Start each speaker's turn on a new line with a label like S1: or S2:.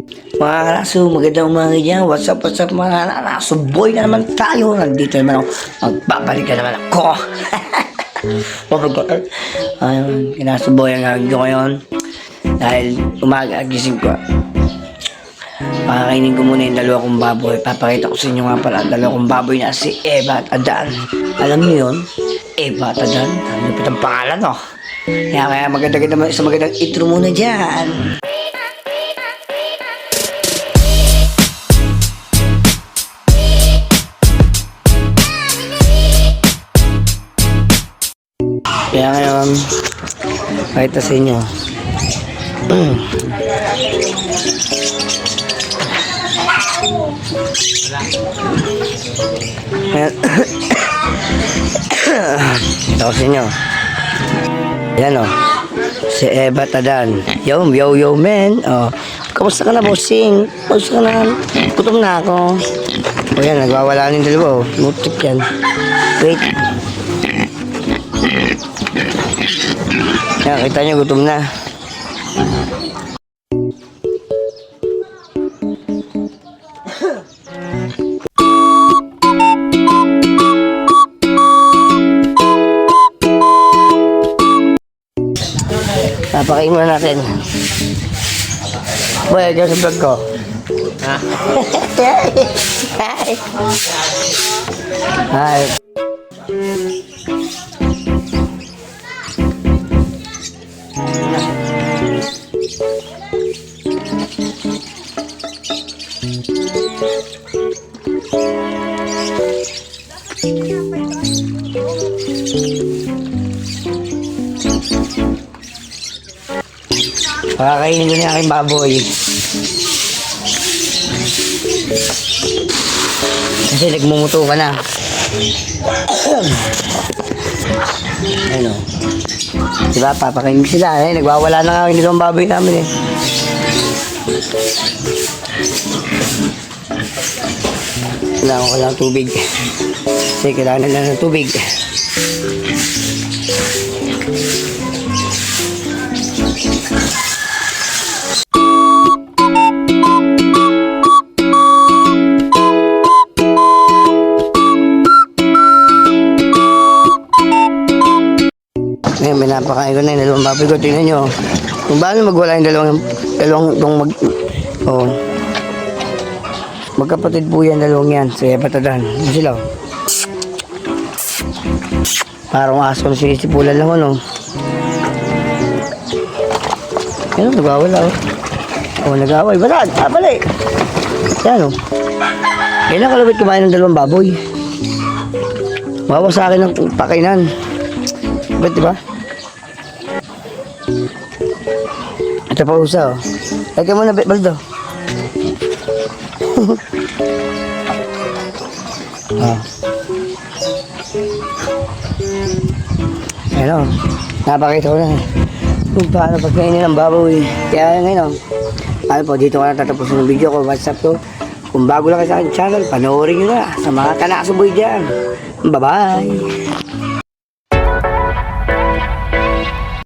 S1: Mga kalaso, magandang umaga dyan. What's up mga kalaso? Boy na naman tayo. Nandito naman ako. Magbabalik na naman ako. Ayun, kinasuboy ang gagawin ko ngayon. Dahil umaga, gising ko. Pakakainin ko muna yung dalawa kong baboy. Papakita ko sa inyo nga pala. Dalawa kong baboy na si Eva at Adan. Alam niyo yun? Eva at Adan. Ang lupit ang pangalan, no? Kaya magandang intro muna dyan. Kaya ngayon, pakita sa inyo. Ito ko sa inyo. Yan o. Si Eva Tadan. Yo, man. O, kamusta ka na, bossing? Kamusta ka na? Gutom na ako. O yan, nagwawala ng dalawa. Mutik yan. Wait. Yan, kita nyo, gutom na. Napakain muna natin. Boy, dyan sa vlog ko. Ha? Hi. Pakakainin ko na aking baboy. Kasi nagmumuto ka na. Ano? Diba, papakainin ko sila. Nagwawala na nga yung baboy namin eh. Kailangan ko lang tubig. Kasi kailangan nila ng tubig. Ngayon, may napakain ko na yung dalawang baboy ko. Tingnan nyo. Kung paano magwala yung dalawang magkapatid po yan, dalawang yan. Sa Epatadan. Ano sila? Parang aso na sinisipulan lang, ano? Yan, nagwawala, oh. Oh, nag-away. Balad! Balik! Yan, oh. Kailan kalabit kumain ng dalawang baboy? Bawa sa akin ng pakainan. Ba't diba? Ito pa usa, oh. Lagyan mo na, Baldo. Oh. Ayun, napakita ko na kung paano pagkainin ng baboy. Kaya ngayon, ano po, dito ko na tatapusin ng video ko. WhatsApp to. Kung bago lang kayo sa aking channel, panoorin nyo na sa mga kanakasuboy dyan. Bye-bye!